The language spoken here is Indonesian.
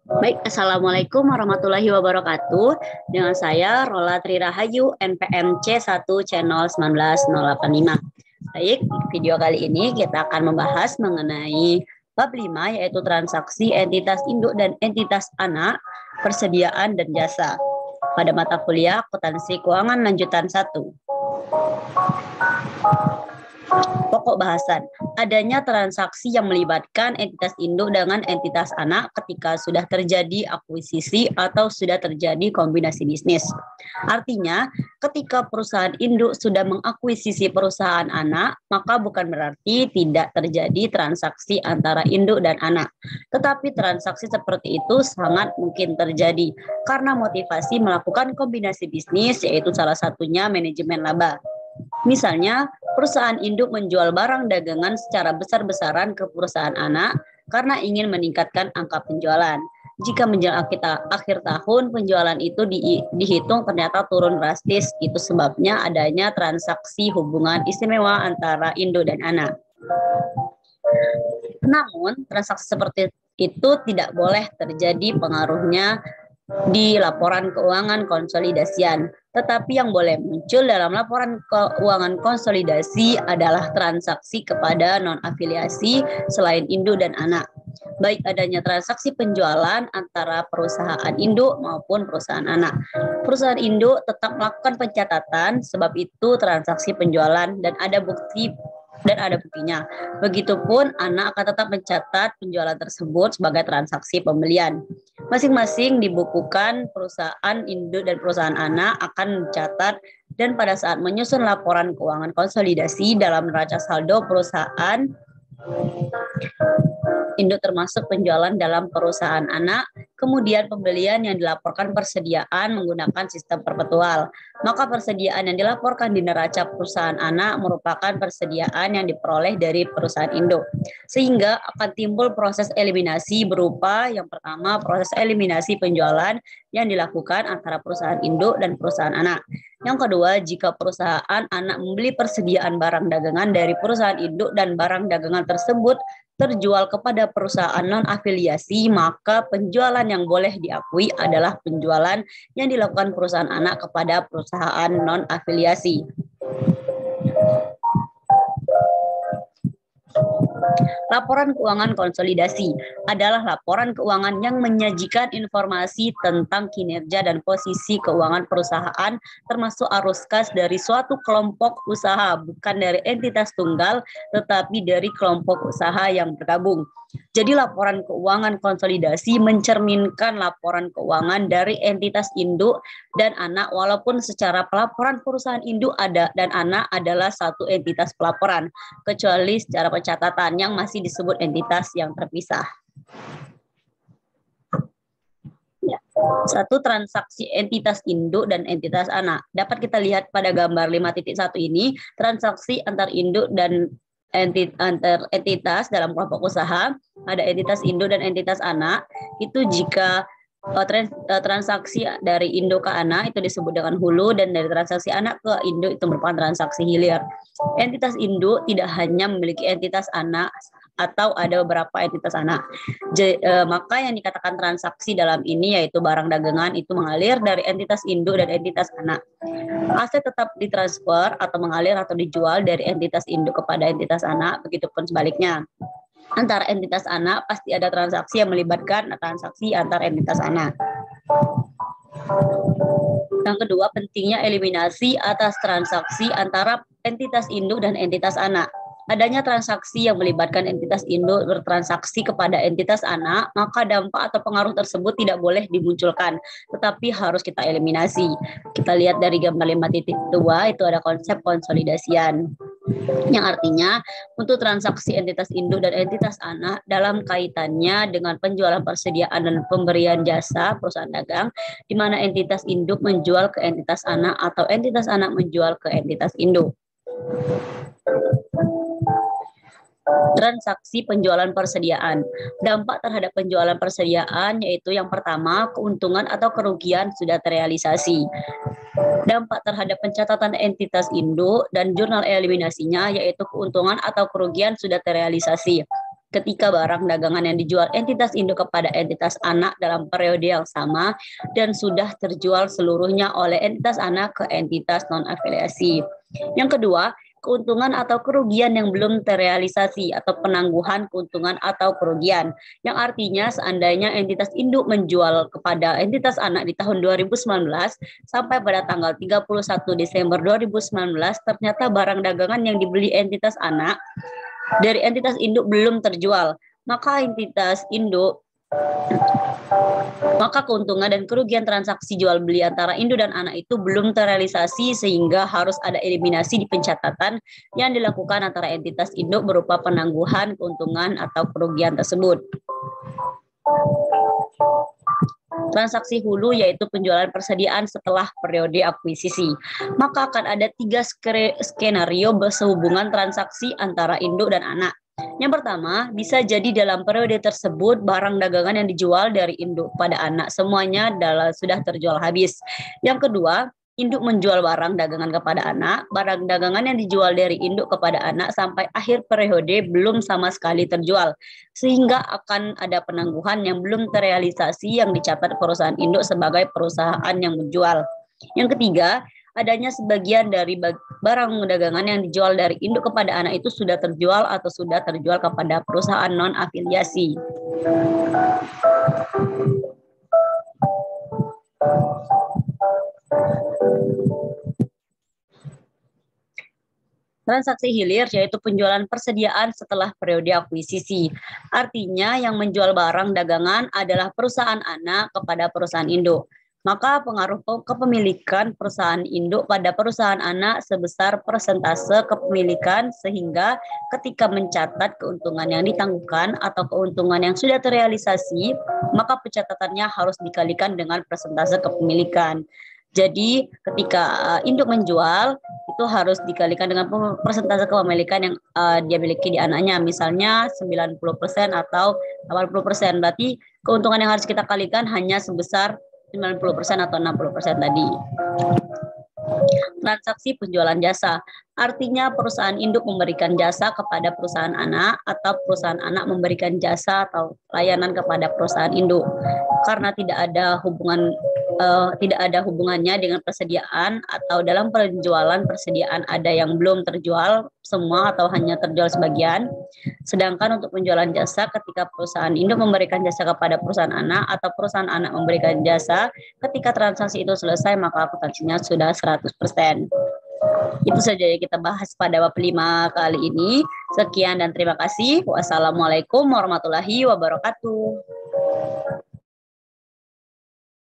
Baik, Assalamualaikum warahmatullahi wabarakatuh. Dengan saya Rola Tri Rahayu, NPM C1 Channel 19085. Baik, video kali ini kita akan membahas mengenai bab 5, yaitu transaksi entitas induk dan entitas anak, persediaan dan jasa. Pada mata kuliah Akuntansi Keuangan Lanjutan 1. Pokok bahasan, adanya transaksi yang melibatkan entitas induk dengan entitas anak ketika sudah terjadi akuisisi atau sudah terjadi kombinasi bisnis. Artinya, ketika perusahaan induk sudah mengakuisisi perusahaan anak, maka bukan berarti tidak terjadi transaksi antara induk dan anak. Tetapi transaksi seperti itu sangat mungkin terjadi karena motivasi melakukan kombinasi bisnis, yaitu salah satunya manajemen laba. Misalnya, perusahaan induk menjual barang dagangan secara besar-besaran ke perusahaan anak karena ingin meningkatkan angka penjualan. Jika menjelang akhir tahun penjualan itu dihitung ternyata turun drastis, itu sebabnya adanya transaksi hubungan istimewa antara induk dan anak. Namun, transaksi seperti itu tidak boleh terjadi pengaruhnya di laporan keuangan konsolidasian. Tetapi yang boleh muncul dalam laporan keuangan konsolidasi adalah transaksi kepada non-afiliasi selain induk dan anak. Baik adanya transaksi penjualan antara perusahaan induk maupun perusahaan anak. Perusahaan induk tetap melakukan pencatatan, sebab itu transaksi penjualan dan ada buktinya. Begitupun anak akan tetap mencatat penjualan tersebut sebagai transaksi pembelian. Masing-masing dibukukan, perusahaan induk dan perusahaan anak akan mencatat, dan pada saat menyusun laporan keuangan konsolidasi dalam neraca saldo perusahaan induk termasuk penjualan dalam perusahaan anak, kemudian pembelian yang dilaporkan persediaan menggunakan sistem perpetual. Maka persediaan yang dilaporkan di neraca perusahaan anak merupakan persediaan yang diperoleh dari perusahaan induk. Sehingga akan timbul proses eliminasi berupa yang pertama proses eliminasi penjualan yang dilakukan antara perusahaan induk dan perusahaan anak. Yang kedua, jika perusahaan anak membeli persediaan barang dagangan dari perusahaan induk dan barang dagangan tersebut terjual kepada perusahaan non-afiliasi, maka penjualan yang boleh diakui adalah penjualan yang dilakukan perusahaan anak kepada perusahaan non-afiliasi. Laporan keuangan konsolidasi adalah laporan keuangan yang menyajikan informasi tentang kinerja dan posisi keuangan perusahaan, termasuk arus kas dari suatu kelompok usaha, bukan dari entitas tunggal, tetapi dari kelompok usaha yang bergabung. Jadi laporan keuangan konsolidasi mencerminkan laporan keuangan dari entitas induk dan anak, walaupun secara pelaporan perusahaan induk dan anak adalah satu entitas pelaporan, kecuali secara pencatatan yang masih disebut entitas yang terpisah. Ya. Satu, transaksi entitas induk dan entitas anak. Dapat kita lihat pada gambar 5.1 ini, transaksi antar induk dan antar entitas dalam kelompok usaha, ada entitas induk dan entitas anak. Itu jika transaksi dari induk ke anak itu disebut dengan hulu, dan dari transaksi anak ke induk itu merupakan transaksi hilir. Entitas induk tidak hanya memiliki entitas anak atau ada beberapa entitas anak. Maka yang dikatakan transaksi dalam ini yaitu barang dagangan itu mengalir dari entitas induk dan entitas anak. Aset tetap ditransfer atau mengalir atau dijual dari entitas induk kepada entitas anak, begitupun sebaliknya. Antara entitas anak pasti ada transaksi yang melibatkan transaksi antar entitas anak. Yang kedua, pentingnya eliminasi atas transaksi antara entitas induk dan entitas anak. Adanya transaksi yang melibatkan entitas induk bertransaksi kepada entitas anak, maka dampak atau pengaruh tersebut tidak boleh dimunculkan, tetapi harus kita eliminasi. Kita lihat dari gambar 5.2, itu ada konsep konsolidasian, yang artinya untuk transaksi entitas induk dan entitas anak dalam kaitannya dengan penjualan persediaan dan pemberian jasa perusahaan dagang, di mana entitas induk menjual ke entitas anak atau entitas anak menjual ke entitas induk. Transaksi penjualan persediaan. Dampak terhadap penjualan persediaan yaitu yang pertama, keuntungan atau kerugian sudah terrealisasi. Dampak terhadap pencatatan entitas induk dan jurnal eliminasinya yaitu keuntungan atau kerugian sudah terrealisasi. ketika barang dagangan yang dijual entitas induk kepada entitas anak dalam periode yang sama dan sudah terjual seluruhnya oleh entitas anak ke entitas non-afiliasi. Yang kedua, keuntungan atau kerugian yang belum terrealisasi atau penangguhan keuntungan atau kerugian, yang artinya seandainya entitas induk menjual kepada entitas anak di tahun 2019 sampai pada tanggal 31 Desember 2019 ternyata barang dagangan yang dibeli entitas anak dari entitas induk belum terjual, maka keuntungan dan kerugian transaksi jual beli antara induk dan anak itu belum terrealisasi sehingga harus ada eliminasi di pencatatan yang dilakukan antara entitas induk berupa penangguhan keuntungan atau kerugian tersebut. Transaksi hulu yaitu penjualan persediaan setelah periode akuisisi. Maka akan ada 3 skenario sehubungan transaksi antara induk dan anak. Yang pertama, bisa jadi dalam periode tersebut barang dagangan yang dijual dari induk pada anak semuanya sudah terjual habis. Yang kedua, induk menjual barang dagangan kepada anak, barang dagangan yang dijual dari induk kepada anak sampai akhir periode belum sama sekali terjual, sehingga akan ada penangguhan yang belum terrealisasi yang dicatat perusahaan induk sebagai perusahaan yang menjual. Yang ketiga, adanya sebagian dari barang dagangan yang dijual dari induk kepada anak itu sudah terjual atau sudah terjual kepada perusahaan non-afiliasi. Transaksi hilir yaitu penjualan persediaan setelah periode akuisisi. Artinya yang menjual barang dagangan adalah perusahaan anak kepada perusahaan induk. Maka pengaruh kepemilikan perusahaan induk pada perusahaan anak sebesar persentase kepemilikan sehingga ketika mencatat keuntungan yang ditangguhkan atau keuntungan yang sudah terrealisasi, maka pencatatannya harus dikalikan dengan persentase kepemilikan. Jadi ketika induk menjual itu harus dikalikan dengan persentase kepemilikan yang dia miliki di anaknya, misalnya 90% atau 80%. Berarti keuntungan yang harus kita kalikan hanya sebesar 90% atau 60% tadi. Transaksi penjualan jasa. Artinya perusahaan induk memberikan jasa kepada perusahaan anak atau perusahaan anak memberikan jasa atau layanan kepada perusahaan induk. Karena tidak ada hubungannya dengan persediaan atau dalam penjualan persediaan ada yang belum terjual semua atau hanya terjual sebagian. Sedangkan untuk penjualan jasa ketika perusahaan induk memberikan jasa kepada perusahaan anak atau perusahaan anak memberikan jasa, ketika transaksi itu selesai maka akuntansinya sudah 100%. Itu saja yang kita bahas pada bab 5 kali ini. Sekian dan terima kasih. Wassalamualaikum warahmatullahi wabarakatuh.